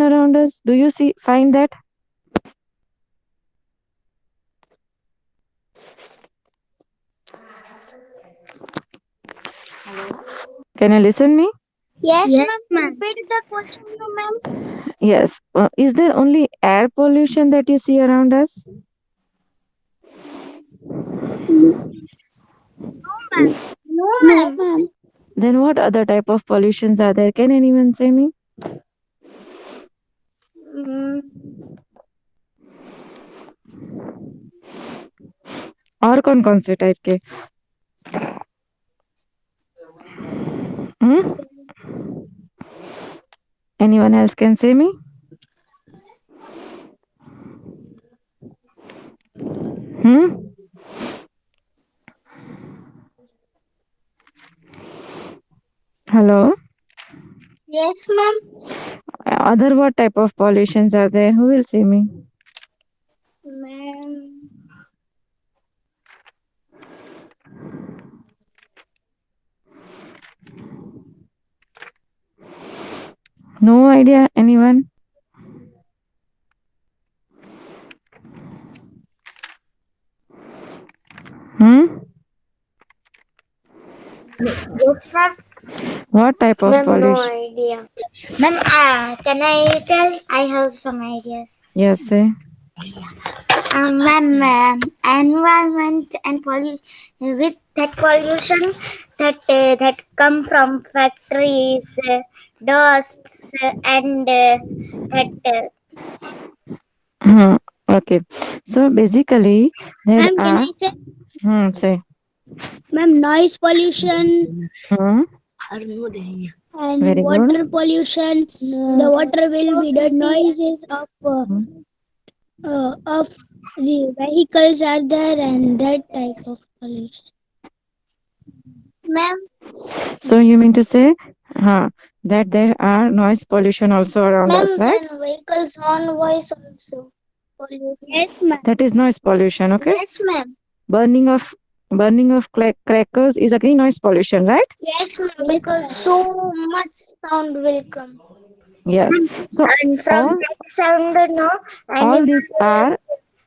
around us? Do you find that? Can you listen me? Yes, Yes, ma'am. ma'am. Repeat the question, ma'am. Yes. Is there only air pollution that you see around us? No, No, ma'am. ma'am. Then what other type of pollutions are there? Can anyone say me? Mm, और कौन से type के? Hmm? Anyone else can say me? Hmm? Hello? yes, ma'am. Other what type of pollutions are there? Who will say me? Ma'am. No idea? Anyone? Hmm? Yes, ma'am. What type of Ma'am, no pollution? idea. Ma'am, can I tell? I have some ideas. Yes, say. Ma'am, environment and pollution with that pollution that come from factories, dusts, and that Hmm. Okay. So basically, there Ma'am, can are. I say? Say. Ma'am, noise pollution Hmm. and Very good. water pollution. The water will be the noises Hmm. of the vehicles are there and that type of pollution. Ma'am, So you mean to say, that there are noise pollution also around us, ma'am, right? and vehicles on voice also. Pollution. Yes, ma'am. That is noise pollution. Okay. Yes, ma'am. Burning of crackers is again noise pollution, right? Yes, ma'am. Because so much sound will come. Yes. So and from all that sound, no all animals these are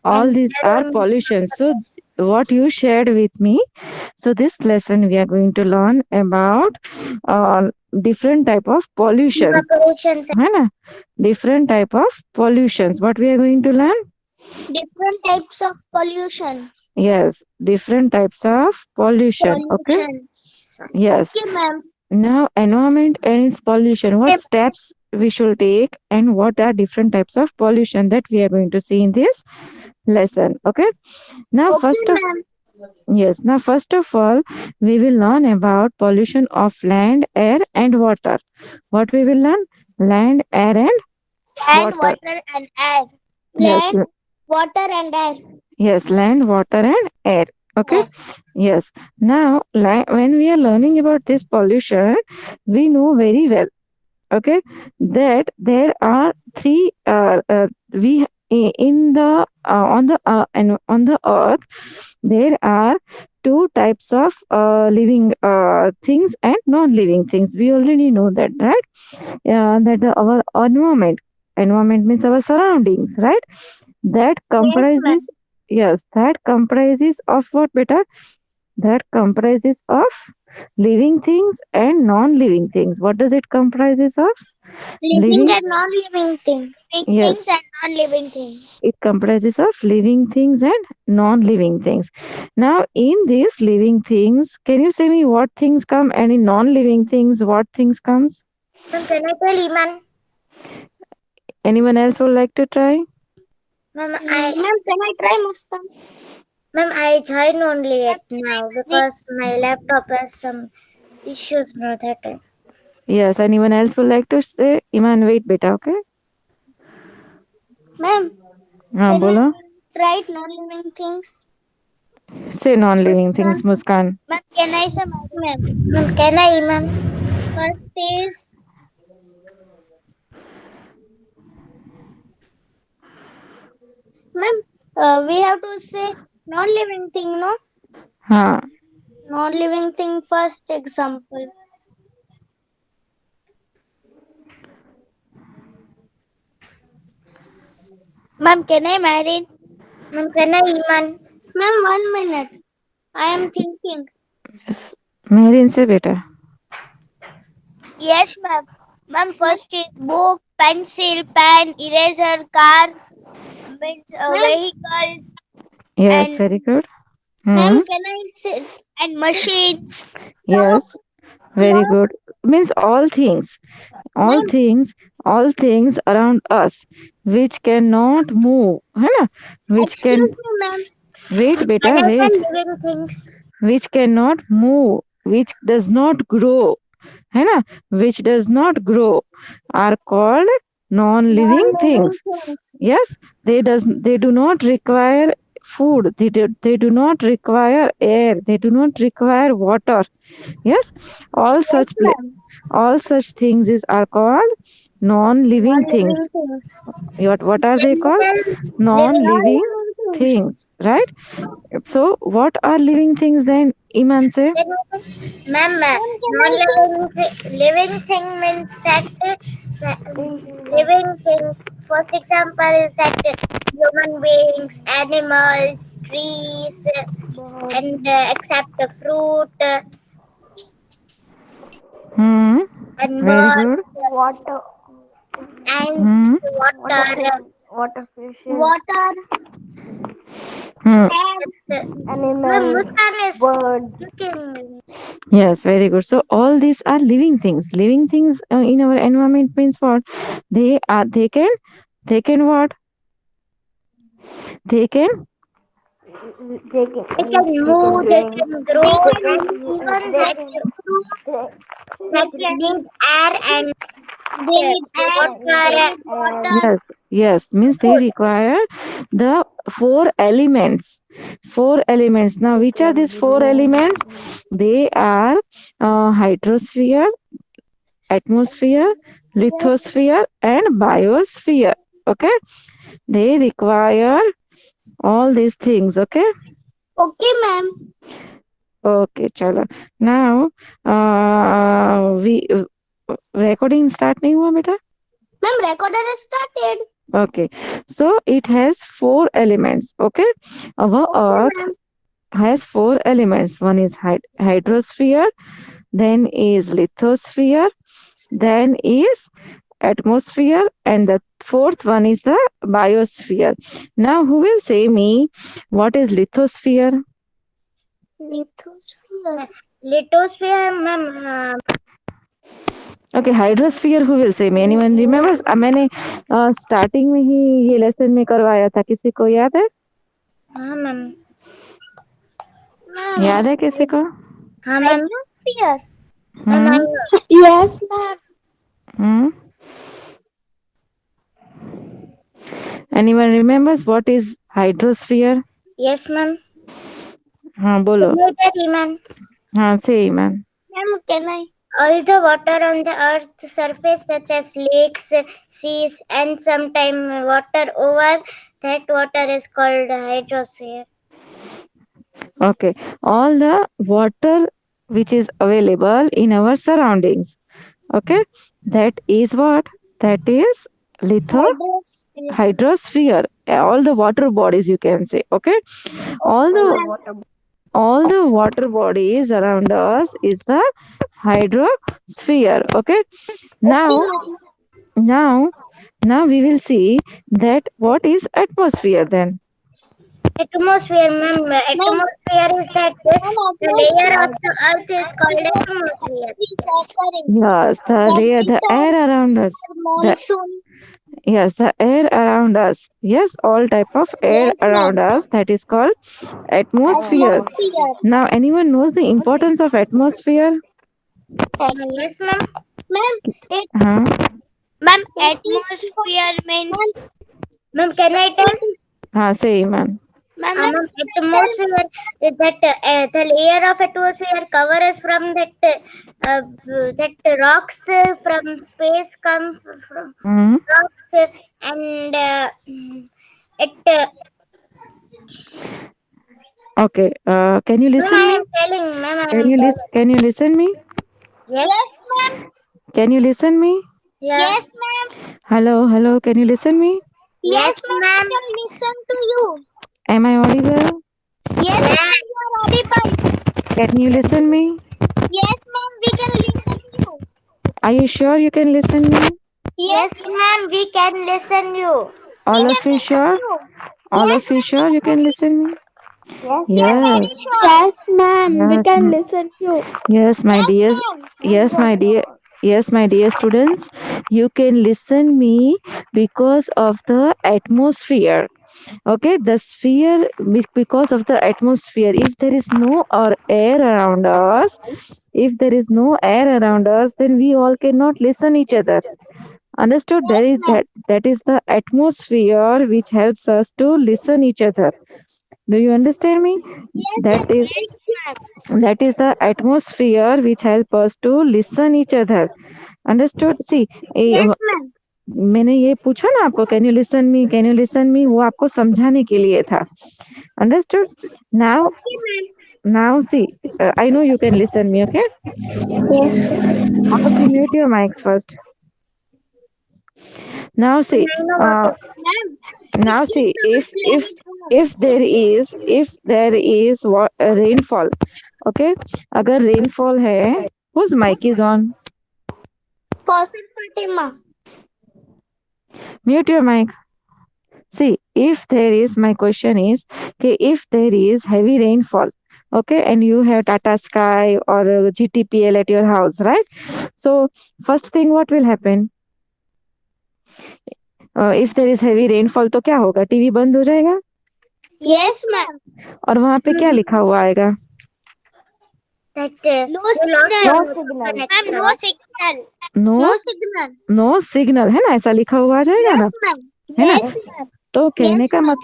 all and these are pollution. So what you shared with me. So this lesson we are going to learn about uh, different type of pollution. evaporation. है ना? Different type of pollutions. What we are going to learn? Different types of pollution. Yes, different types of pollution. Okay. Pollution. Yes. Okay, ma'am. Now, environment and its pollution. What Okay, steps we should take, and what are different types of pollution that we are going to see in this lesson? Okay. Now, okay, ma'am. first of all, we will learn about pollution of land, air, and water. What we will learn? Land, air, and Land, water. water, and air. Yes, Land, water, and air. yes, land, water, and air. Okay. Air. Yes. Now, when we are learning about this pollution, we know very well, okay, that there are three we in the on the and on the earth there are two types of living things and non-living things. We already know that, right? That our environment means our surroundings, right? That Yes, comprises, ma'am. yes, that comprises of what, better? That comprises of living things and non-living things. What does it comprises of? Living Living, and non-living things. Living things yes, and non-living things. it comprises of living things and non-living things. Now, in these living things, can you say me what things come, and in non-living things, what things comes? Ma'am, can I tell Iman? Anyone else would like to try? Ma'am, Ma'am, can I try Muskan? I joined only Ma'am, it can I now read? because my laptop has some issues now that time. Yes, anyone else would like to say? Iman, wait, beta, okay? Ma'am, हाँ can I बोलो. write non-living things? Say non-living Muskan. things, Muskan. Ma'am, can I say ma'am? Ma'am, can I Iman? First is, ma'am, we have to say non-living thing, no? हाँ. Non-living thing first example. Ma'am, can I marry? Ma'am, can I Iman? Ma'am, 1 minute. I am thinking. Yes. Meherin से बेटा. Yes, ma'am. Ma'am, first is book, pencil, pen, eraser, car, means vehicles, Yes, and very good. ma'am, Hmm. can I sit and machines? Yes, very good. Means all Ma'am, things, all things around us which cannot move, है ना? Which can excuse me, ma'am. wait, Can beta, I tell wait. living things? Which cannot move, which does not grow, है ना? Which does not grow are called non-living Non-living things. things. Yes, they do not require food. They do not require air. They do not require water. Yes, all Yes, such ma'am. all such things are called non-living Non-living things. things. What are they Can you called? tell living Non-living things? Non-living things. things, right? So what are living things then, Iman say? Can Ma'am, Ma'am, can I say? non-living thing means that living thing. First example is that human beings, animals, trees, and except the fruit Hmm. and Very birds good. Water. and Hmm. water. Water fishes. Water. Hmm. That's, Ma'am, Animals. Muskan is Birds. cooking. Yes, very good. So all these are living things. Living things in our environment means what? They can what? They can They can They eat. can They can move, they drink. can grow, They can and move. even They that can grow. that They can. need air and They need air. water, They need water. yes, yes, means they food. require the four elements. Four elements. Now, which are these four elements? They are hydrosphere, atmosphere, Yes. lithosphere, and biosphere. Okay, they require all these things. Okay, Okay, ma'am. okay, chalo. Now, we recording start नहीं हुआ बेटा? Ma'am, recorder has started. Okay, so it has four elements. Okay, our Okay, Earth ma'am. has four elements. One is hydrosphere, then is lithosphere, then is atmosphere, and the fourth one is the biosphere. Now, who will say me what is lithosphere? Lithosphere. Lithosphere, ma'am. Okay, hydrosphere who will say me? Anyone remembers? मैंने starting में ही ये lesson में करवाया था, किसी को याद है? हाँ मैम. याद है किसी को? हाँ ma'am. Hydrosphere. Ma'am, hmm. Yes, ma'am. Hmm. Anyone remembers what is hydrosphere? yes ma'am. हाँ बोलो. Immediately, ma'am. हाँ say man. Ma'am, can I? All the water on the earth's surface, such as lakes, seas, and sometimes water over that water is called hydrosphere. Okay, all the water which is available in our surroundings. Okay, that is what? That is Hydrosphere. hydrosphere. All the water bodies you can say. Okay, all the water bodies around us is the hydrosphere. Okay, now now now we will see that what is atmosphere then. Atmosphere, ma'am. Atmosphere is that the layer of the earth is called atmosphere. Yes, the air around us. The Monsoon. yes, the air around us. Yes, all type of air Yes, ma'am. around us. That is called atmosphere. Atmosphere. Now, anyone knows the importance of atmosphere? Yes, ma'am. Ma'am, it, Huh? ma'am, atmosphere means. Ma'am, can I tell? Say, man. Ma'am, Ma'am, atmosphere is that the layer of atmosphere covers from that rocks from space come from Hmm. rocks and it. Okay. Can you Ma'am, listen I me? am telling, ma'am. I Can am you telling. Can you listen me? Yes. ma'am. Can you listen me? Yeah. Yes, ma'am. Hello, hello. Can you listen me? Yes, ma'am. ma'am. We can listen to you. Am I audible? Yes, ma'am. You are audible. Can you listen me? Yes, ma'am. We can listen you. Are you sure you can listen me? Yes, Yes, ma'am. We can listen you. we All can of you listen sure? you. All Yes, of you ma'am. We sure you can can listen. listen me? Yes, We are ma'am. very Yes. sure. Yes, ma'am. We Yes. can listen you. Yes, my Yes, dear. ma'am. Yes, my dear. Yes, my dear students, you can listen me because of the atmosphere. Okay, the sphere because of the atmosphere. If there is no or air around us, if there is no air around us, then we all cannot listen each other. Understood? There Yes, is ma'am. that is the atmosphere which helps us to listen each other. Do you understand me? Yes, That ma'am. is Yes, ma'am. that is the atmosphere which help us to listen each other. Understood? See, Yes, ma'am. मैंने ये पूछा ना आपको, can you listen me, वो आपको समझाने के लिए था. Understood? Now Okay, ma'am. Now see, I know you can listen me. Okay, Yes. all of you mute your mics first. Now see, I know what uh, to Ma'am, now it see, keeps our planet warm. if there is what rainfall, okay, अगर rainfall है, whose mic is on? Faucet Fatima. Mute your mic. See, if there is, my question is, okay, if there is heavy rainfall, okay, and you have Tata Sky or GTPL at your house, right? So first thing, what will happen? If there is heavy rainfall, तो क्या होगा? TV बंद हो जाएगा Yes, ma'am. और वहां पे क्या लिखा हुआ आएगा? that No you lost signal. your signal. Ma'am, connection. no signal. No No signal. No signal है ना, ऐसा लिखा हुआ आ जाएगा ना, Yes, ma'am. है ना? Yes, ma'am. तो Yes, ma'am.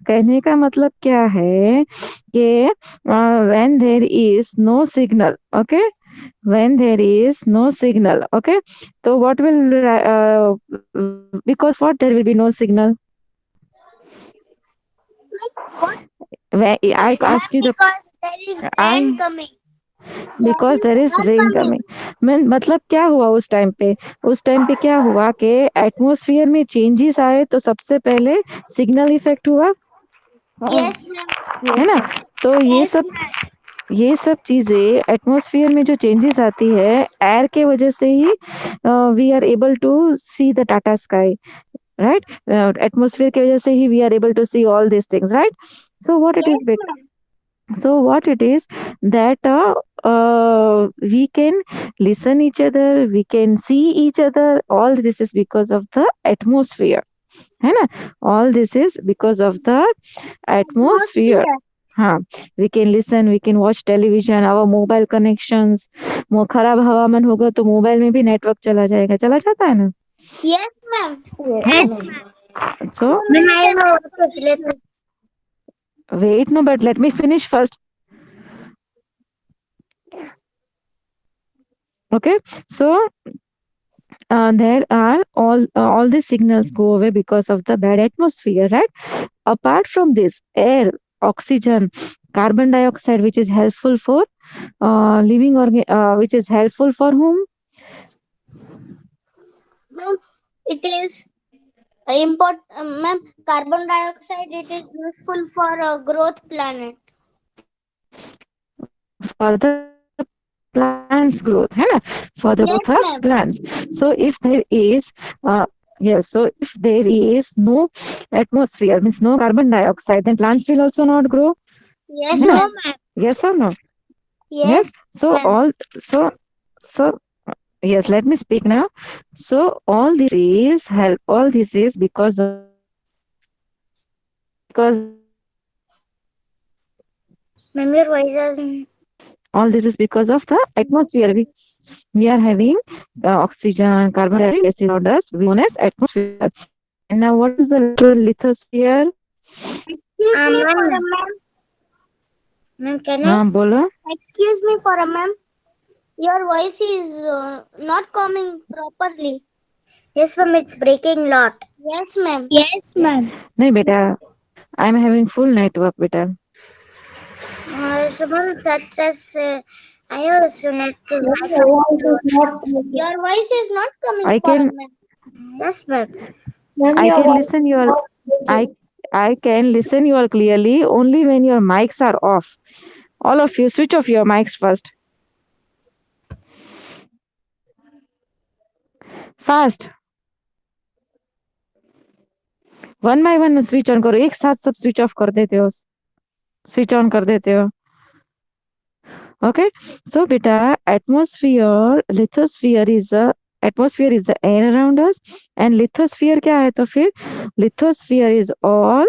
कहने का मतलब क्या है कि when there is no signal, okay, when there is no signal, okay, so what will because what there will be no signal? What? When I Ma'am, ask you the because there is rain I coming. Because there is Are rain coming. Coming. मतलब क्या हुआ उस time पे? उस time पे क्या हुआ कि एटमोसफियर में चेंजेस आए तो सबसे पहले सिग्नल इफेक्ट हुआ, Yes, ma'am. है ना? तो Yes, ma'am. ये सब चीजें एटमॉस्फेयर में जो चेंजेस आती है एयर के वजह से ही we are able to see the Tata sky, right? Atmosphere की वजह से ही we are able to see all this things, right? So what it Yes, is, ma'am. so what it is that we can listen each other, we can see each other, all this is because of the atmosphere, है ना? All this is because of the atmosphere. Atmosphere. हाँ, we can listen, we can watch television, our mobile connections. वो खराब हवामान होगा तो mobile में भी नेटवर्क चला जाएगा, चला जाता है ना? Yes, ma'am. Yes, ma'am. So So many I know what to technical listen. issues. wait, no, but let me finish first. Okay, so there are all the signals go away because of the bad atmosphere, right? Apart from this, air, oxygen, carbon dioxide, which is helpful for which is helpful for whom? Ma'am, it is important. Ma'am, carbon dioxide, it is useful for a growth planet. For the plants growth, है ना? For the growth Yes, of ma'am. plants. So if there is yes, so if there is no atmosphere, means no carbon dioxide, then plants will also not grow. Yes, No. ma'am. Yes or no? Yes, So ma'am. all so yes, let me speak now. So all this is help. All this is because Ma'am, your voice is all this is because of the atmosphere. We are having oxygen, carbon dioxide around us. We known as atmosphere. And now, what is the lithosphere? Excuse me for a ma'am. ma'am, can I? हाँ बोलो. Excuse me for a ma'am. Your voice is not coming properly. Yes, ma'am, it's breaking lot. Yes, ma'am. Yes, ma'am. नहीं बेटा, I am having full network बेटा. So, ma'am, such as I also need to. Your voice is not coming I for a can ma'am. Yes, ma'am. I can listen your I can listen you all clearly only when your mics are off. All of you, switch off your mics first. Fast. One by one switch on करो, एक साथ सब switch off कर देते हो, switch on कर देते हो. Okay, so beta, atmosphere is the air around us, and lithosphere क्या है? तो फिर lithosphere is all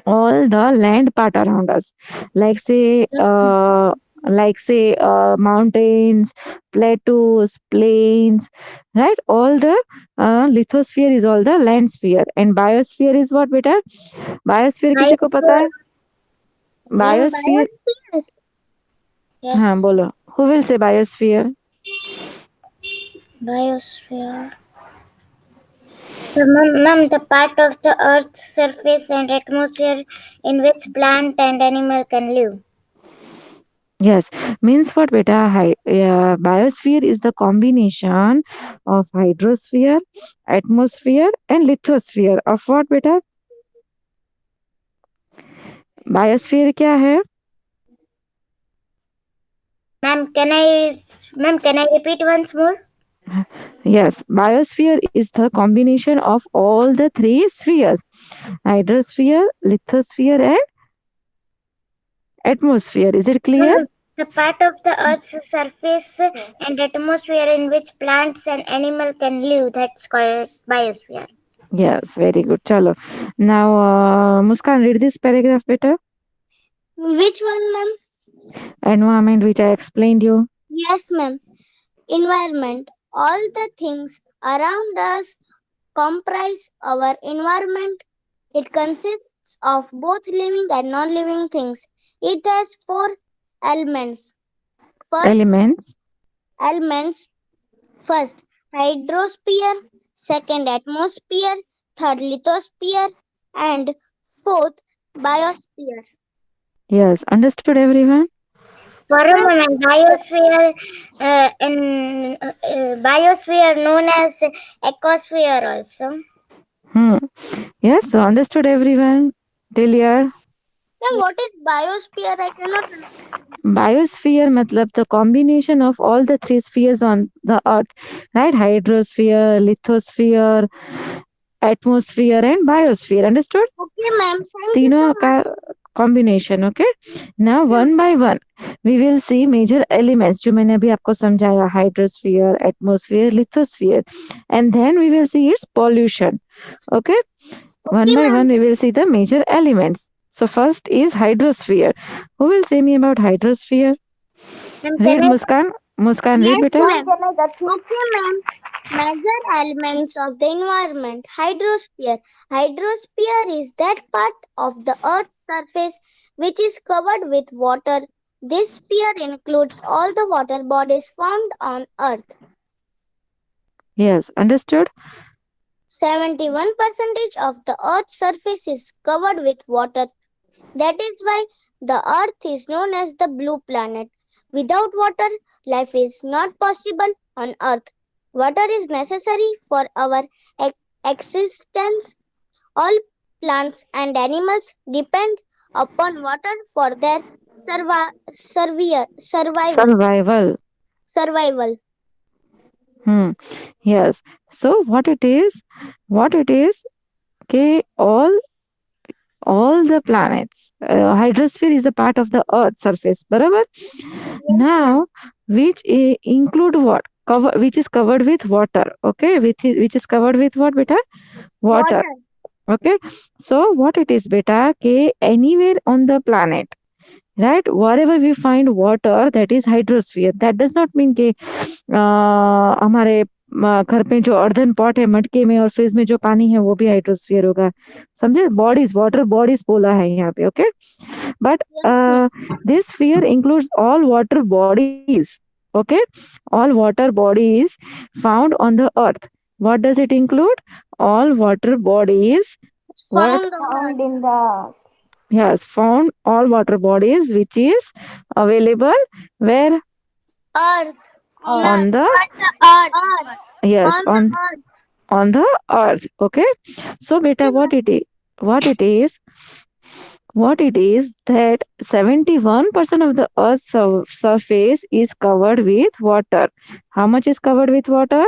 the land part around us, like say mountains, plateaus, plains, right? All the lithosphere is all the land sphere, and biosphere is what beta? Biosphere किसी को पता है? Biosphere. Yes. हाँ बोलो. Who will say biosphere? Biosphere. So, ma'am, the part of the Earth's surface and atmosphere in which plant and animal can live. Yes, means what beta? Biosphere is the combination of hydrosphere, atmosphere, and lithosphere of what beta? Biosphere क्या है? Ma'am, can I repeat once more? Yes, biosphere is the combination of all the three spheres: hydrosphere, lithosphere, and atmosphere. Is it clear? The part of the Earth's surface and atmosphere in which plants and animal can live, that's called biosphere. Yes, very good. Chalo. Now, Muskan, read this paragraph better. Which one, ma'am? Environment, which I explained you. Yes, ma'am. Environment. All the things around us comprise our environment. It consists of both living and non-living things. It has four elements. Elements. First, hydrosphere. Second, atmosphere. Third, lithosphere. And fourth, biosphere. Yes, understood everyone? For a moment, biosphere biosphere known as ecosphere also. Yes, so understood everyone till here? Now, what is biosphere? I cannot understand. Biosphere matlab the combination of all the three spheres on the earth, right? Hydrosphere, lithosphere, atmosphere, and biosphere. Understood? Okay, ma'am. Thank you तीनों so का much. combination. Okay, now one by one we will see major elements जो मैंने अभी आपको समझाया: hydrosphere, atmosphere, lithosphere, and then we will see its pollution. Okay, one by one we will see the major elements. So first is hydrosphere. Who will say me about hydrosphere? Read, Muskan. Muskan, read Yes, beta. ma'am. Okay, ma'am. Major elements of the environment. Hydrosphere. Hydrosphere is that part of the Earth's surface which is covered with water. This sphere includes all the water bodies found on Earth. Yes, understood? 71% of the Earth's surface is covered with water. That is why the Earth is known as the blue planet. Without water, life is not possible on Earth. Water is necessary for our existence. All plants and animals depend upon water for their survival. Survival. Yes. So what it is? Okay, all the planets. Hydrosphere is a part of the Earth's surface. Barabar? Now, which include what? Which is covered with water. Okay, which is covered with what, beta? Water. Okay, so what it is, beta? Okay, anywhere on the planet, right? Wherever we find water, that is hydrosphere. That does not mean कि हमारे घर पे जो earthen pot है मटके में और fridge में जो पानी है वो भी हाइड्रोस्फीयर होगा, समझे? बॉडीज, वाटर बॉडीज बोला है यहाँ पे. Okay, but this sphere includes all water bodies. Okay, all water bodies found on the earth. What does it include? All water bodies Found in the yes, found all water bodies which is available where? Earth. On the Earth. yes, on the earth. Okay, so beta, what it is? what it is, that 71% of the earth's surface is covered with water. How much is covered with water?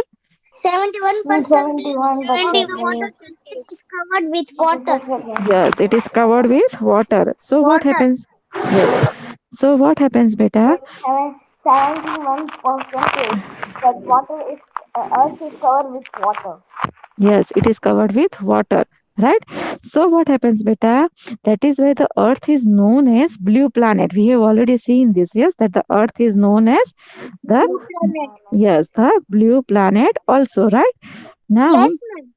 71% 71%. water surface is covered with water. Yes, it is covered with water. So what Water. happens? Yes. So what happens, beta? 71% that water is earth is covered with water. Yes, it is covered with water. Right? So what happens, beta? That is why the earth is known as blue planet. We have already seen this, yes, that the earth is known as the, Blue planet. yes, the blue planet also, right? Now, Yes, ma'am.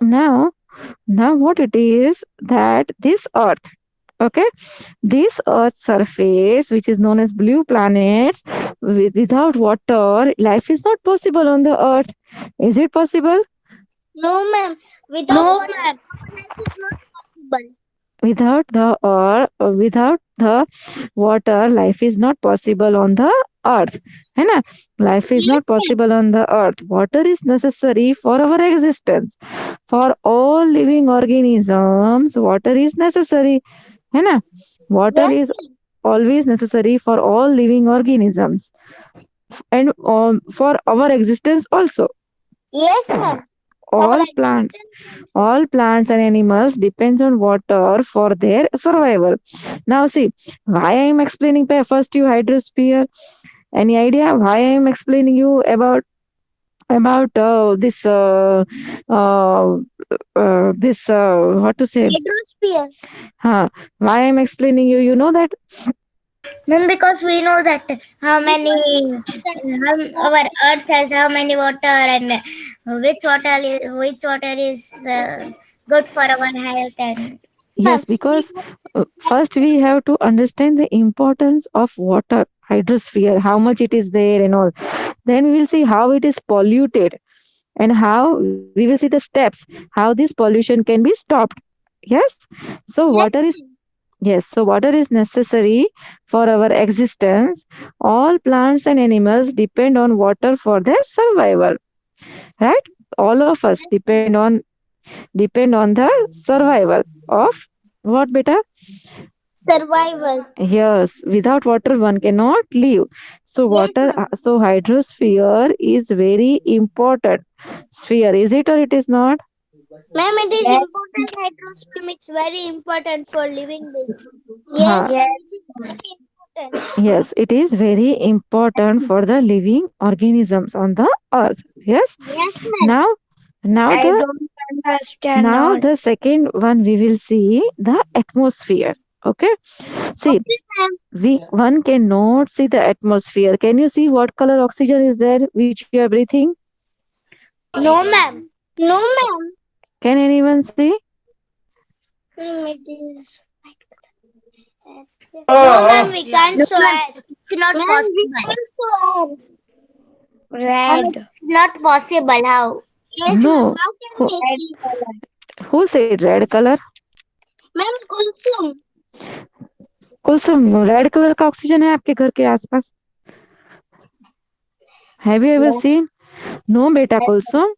now, now what it is, that this earth, okay, this earth's surface, which is known as blue planets, without water, life is not possible on the earth. Is it possible? No, ma'am. Without No, water, ma'am. life is not possible. Without the without the water, life is not possible on the earth, है ना? Life is not Yes, ma'am. possible on the earth. Water is necessary for our existence. For all living organisms, water is necessary, है ना? Water Yes, is ma'am. always necessary for all living organisms, and for our existence also. Yes, ma'am. Our all plants existence. all plants and animals depends on water for their survival. Now see, why I am explaining first you hydrosphere. Any idea why I am explaining you about this this what to say, Hydrosphere. why I am explaining you, you know that? Ma'am, because we know that how many our earth has how many water and which water is good for our health and Yes, Ma'am, because first we have to understand the importance of water, hydrosphere, how much it is there and all. Then we will see how it is polluted, and how we will see the steps how this pollution can be stopped. Yes. So yes, water is, yes, so water is necessary for our existence. All plants and animals depend on water for their survival, right? All of us depend on the survival of what, beta? survival. Yes, without water one cannot live. So Yes, water, ma'am. so hydrosphere is very important sphere. Is it or it is not? Ma'am, it is important. Hydrosphere is very important for living beings. Yes, Ha, ma'am, it is very important. yes, it is very important for the living organisms on the earth. Yes. Yes, ma'am. Now, now I the don't understand now all. the second one we will see the atmosphere. Okay. See, Okay, ma'am. we one cannot see the atmosphere. Can you see what color oxygen is there which you are breathing? No, ma'am. No, ma'am. Can anyone see? It is. No, ma'am, we can't no, swear. it's not Ma'am, we possible. can't swear. Ma'am, Red. it's not possible. How? Yes, ma'am. No. How can Who, we Red see? color. who said red color? Ma'am, Kulsum. Kulsum, red colour का oxygen है आपके घर के आसपास? Have you ever No. seen? No, beta Yes, Kulsum.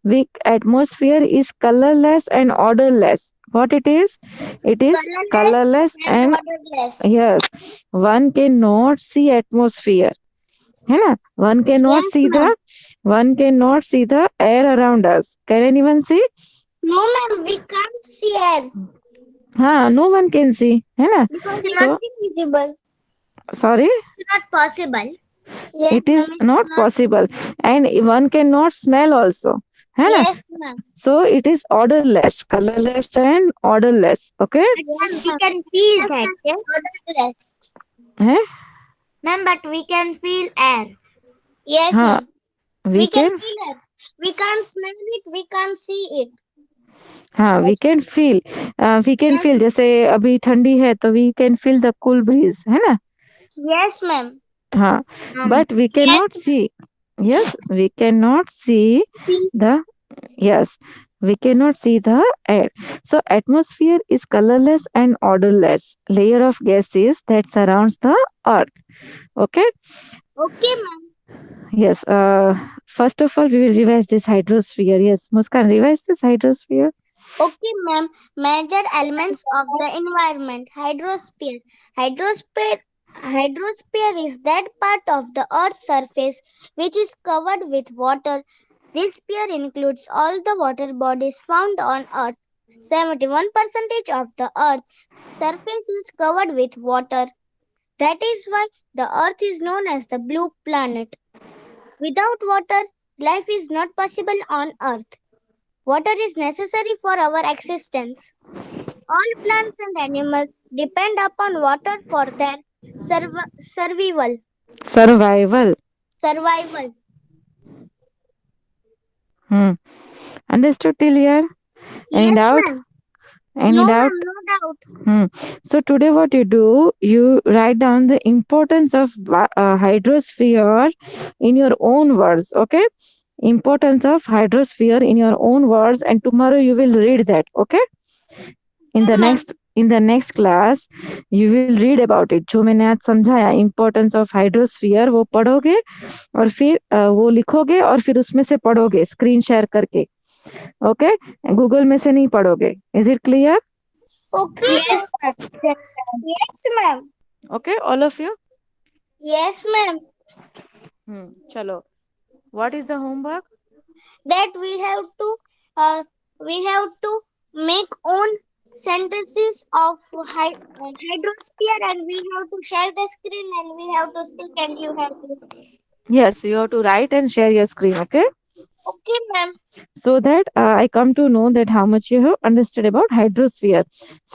Weak atmosphere is colorless and odorless. What it is? It is colorless and odorless. yes, one cannot see atmosphere. है ना? One cannot Yes, see ma'am. one cannot see the air around us. Can anyone see? No, ma'am, we can't see air हाँ, no one can see, है ना? because it's So not visible. sorry, It's not possible. Yes, it is ma'am, it's not possible, and one cannot smell also, है ना? Yes, ma'am. So it is odorless, colorless and odorless. Okay? But Yes, we ma'am. can feel Yes, that. ma'am. Yeah? Odorless. है? Ma'am, but we can feel air. Yes, हाँ, ma'am. we We can can, feel it. We can't smell it. We can't see it. हाँ, we can feel, we can Yes, feel, जैसे अभी ठंडी है तो we can feel the cool breeze, है ना? yes, ma'am. हाँ, but we cannot see. Yes, we cannot see See, the, yes, we cannot see the air. So atmosphere is colorless and odorless layer of gases that surrounds the earth. Okay. okay, ma'am. Yes. First of all, we will revise this hydrosphere. Yes, Muskan, revise this hydrosphere. Okay, ma'am. Major elements of the environment. Hydrosphere. Hydrosphere. Hydrosphere is that part of the Earth's surface which is covered with water. This sphere includes all the water bodies found on Earth. 71% of the Earth's surface is covered with water. That is why the Earth is known as the blue planet. Without water, life is not possible on Earth. Water is necessary for our existence. All plants and animals depend upon water for their survival. Survival. Survival. Hmm. Understood till here? Any Yes, doubt? ma'am. Any No, doubt? ma'am, no doubt. Hmm. So today what you do, you write down the importance of hydrosphere in your own words. Okay? Importance of hydrosphere in your own words, and tomorrow you will read that. Okay? in Okay, the ma'am. next in the next class you will read about it. जो मैंने आज समझाया importance of hydrosphere, वो पढ़ोगे और फिर वो लिखोगे और फिर उसमें से पढ़ोगे स्क्रीन शेयर करके. ओके? गूगल में से नहीं पढ़ोगे. Is it clear? Okay, Yes. ma'am. Yes, ma'am. Okay all of you? Yes, ma'am. चलो. What is the homework? That we have to make own sentences of hydrosphere, and we have to share the screen, and we have to speak, and you have to. Yes, you have to write and share your screen. Okay? Okay, ma'am. So that I come to know that how much you have understood about hydrosphere.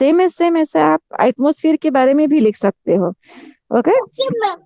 Same ऐसे आप atmosphere के बारे में भी लिख सकते हो. Okay? Okay, ma'am.